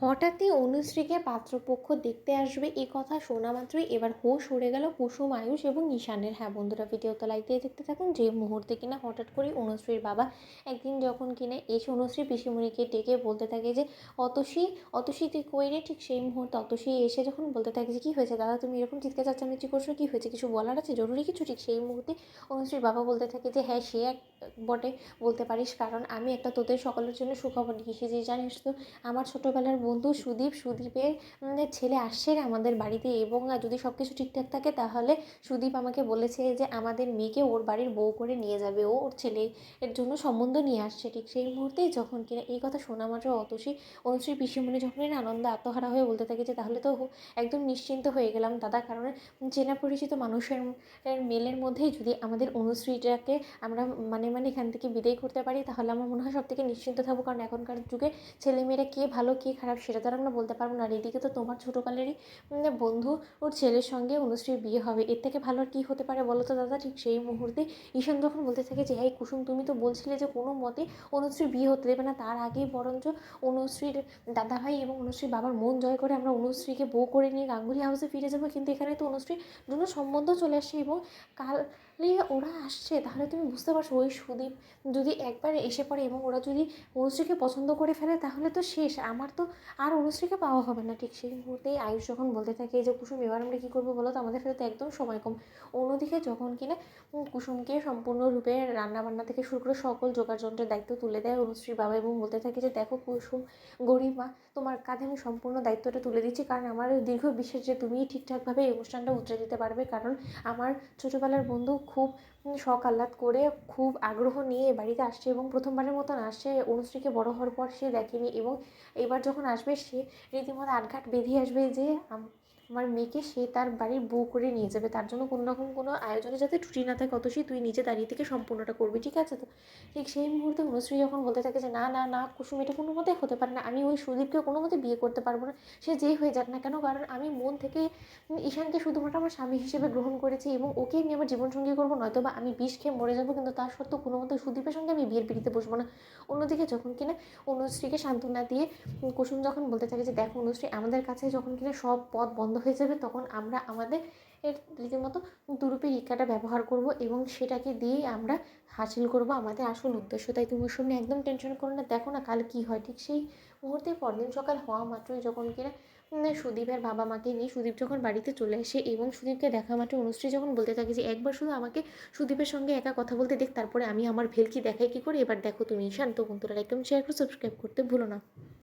হঠাৎই অনুশ্রীকে পাত্রপক্ষ দেখতে আসবে এ কথা শোনা মাত্রই এবার হুঁশ উড়ে গেল কুসুম, আয়ুষ এবং ঈশানের। হ্যাঁ বন্ধুরা, ভিডিওতে লাইক দিয়ে দেখতে থাকুন। যে মুহূর্তে কিনা হঠাৎ করে অনুশ্রীর বাবা একদিন যখন কিনা এসে অনুশ্রী পিসিমণিকে ডেকে বলতে থাকে যে অতসী, অতসী তুই কই রে, ঠিক সেই মুহূর্তে অতসী এসে যখন বলতে থাকে যে কী হয়েছে দাদা, তুমি এরকম চিৎকার চেঁচামেচি করছো, কী হয়েছে, কিছু বলার আছে, জরুরি কিছু? ঠিক সেই মুহূর্তে অনুশ্রীর বাবা বলতে থাকে যে হ্যাঁ সে এক বটে, বলতে পারিস, কারণ আমি একটা তোদের সকলের জন্য সুখবর নিয়ে এসেছি। জানিস তো আমার ছোটোবেলার বন্ধু সুদীপের ছেলে আসছে আমাদের বাড়িতে, এবং যদি সব কিছু ঠিকঠাক থাকে তাহলে সুদীপ আমাকে বলেছে যে আমাদের মেয়েকে ওর বাড়ির বউ করে নিয়ে যাবে, ও ওর ছেলে এর জন্য সম্বন্ধ নিয়ে আসছে। ঠিক সেই মুহূর্তেই যখন কিনা এই কথা শোনা মাত্র অনুশ্রী পিসিমণি যখন আনন্দে আত্মহারা হয়ে বলতে থাকে যে তাহলে তো একদম নিশ্চিন্ত হয়ে গেলাম দাদা, কারণ চেনা পরিচিত মানুষের মেলের মধ্যেই যদি আমাদের অনুশ্রীটাকে আমরা মানে এখান থেকে বিদায় করতে পারি, তাহলে আমার মনে হয় সব থেকে নিশ্চিন্ত থাকবো। কারণ এখনকার যুগে ছেলেমেয়েরা কে ভালো কে খারাপ সেটা তো আর আমরা বলতে পারবো না। আর এদিকে তো তোমার ছোটোকালেরই বন্ধু ওর ছেলের সঙ্গে অনুশ্রীর বিয়ে হবে, এর থেকে ভালো আর কী হতে পারে বলো তো দাদা। ঠিক সেই মুহূর্তে ঈশান যখন বলতে থাকে যে এই কুসুম, তুমি তো বলছিলে যে কোনো মতে অনুশ্রীর বিয়ে হতে দেবে না, তার আগেই বরঞ্চ অনুশ্রীর দাদাভাই এবং অনুশ্রীর বাবার মন জয় করে আমরা অনুশ্রীকে বউ করে নিয়ে গাঙ্গুলি হাউসে ফিরে যাবো। কিন্তু এখানে তো অনুশ্রীর জন্য সম্বন্ধ চলে আসছে এবং কালই ওরা আসছে, তাহলে তুমি বুঝতে পারছো ওই সুদীপ যদি একবার এসে পড়ে এবং ওরা যদি অনুশ্রীকে পছন্দ করে ফেলে তাহলে তো শেষ, আমার তো আর অনুশ্রীকে পাওয়া হবে না। ঠিক সেই মুহূর্তেই আয়ুষ যখন বলতে থাকে যে কুসুম এবার আমরা কী করবো বলো তো, আমাদের কাছে তো একদম সময় কম। অন্যদিকে যখন কিনা কুসুমকে সম্পূর্ণরূপে রান্নাবান্না থেকে শুরু করে সকল যোগাযন্ত্রের দায়িত্ব তুলে দেয় অনুশ্রীর বাবা এবং বলতে থাকে যে দেখো কুসুম, গরিব মা, তোমার কাঁধে আমি সম্পূর্ণ দায়িত্বটা তুলে দিচ্ছি, কারণ আমার দীর্ঘ বিশ্বাস যে তুমিই ঠিকঠাকভাবে এই অনুষ্ঠানটা উতরে দিতে পারবে। কারণ আমার ছোটোবেলার বন্ধু খুব শখ আহ্লাদ করে খুব আগ্রহ নিয়ে বাড়িতে আসছে এবং প্রথমবারের মতন আসছে, অনুশ্রীকে বড় হওয়ার পর সে দেখেনি, এবং এবার যখন আসবে সে রীতিমতো আটঘাট বেঁধে আসবে যে আমার মেয়েকে সে তার বাড়ির বউ করে নিয়ে যাবে। তার জন্য কোনো রকম কোনো আয়োজনে যাতে ত্রুটি না থাকে, অতসী তুই নিজে দাঁড়িয়ে থেকে সম্পূর্ণটা করবি, ঠিক আছে তো? ঠিক সেই মুহূর্তে অনুশ্রী যখন বলতে থাকে যে না না না কুসুম, এটা কোনো মতেই হতে পারে না, আমি ওই সুদীপকে কোনো মতে বিয়ে করতে পারবো না, সে যেই হয়ে যাক না কেন, কারণ আমি মন থেকে ঈশানকে শুধুমাত্র আমার স্বামী হিসেবে গ্রহণ করেছি এবং ওকে আমি আমার জীবনসঙ্গী করবো, নয়তো বা আমি বিষ খেয়ে মরে যাবো, কিন্তু তার সত্ত্বেও কোনো মতে সুদীপের সঙ্গে আমি বিয়ের পিড়িতে বসবো না। অন্যদিকে যখন কিনা অনুশ্রীকে সান্ত্বনা দিয়ে কুসুম যখন বলতে থাকে যে দেখো অনুশ্রী, আমাদের কাছে যখন কিনা সব পথ বন্ধ হয়ে যাবে তখন আমরা আমাদের এর রীতিমতো দুরূপের ইক্কাটা ব্যবহার করব এবং সেটাকে দিয়েই আমরা হাসিল করব আমাদের আসল উদ্দেশ্য। তাই তুমি ওর সামনে একদম টেনশন করো না, দেখো না কাল কী হয়। ঠিক সেই মুহূর্তে পরদিন সকাল হওয়া মাত্রই যখন কিনা সুদীপের বাবা মাকে নিয়ে সুদীপ যখন বাড়িতে চলে আসে এবং সুদীপকে দেখা মাত্র অনুশ্রী যখন বলতে থাকে যে একবার শুধু আমাকে সুদীপের সঙ্গে একা কথা বলতে দেখ, তারপরে আমি আমার ভেলকি দেখাই কী করে, এবার দেখো তুমি। শান্ত বন্ধুরা একদম শেয়ার করে সাবস্ক্রাইব করতে ভুলো না।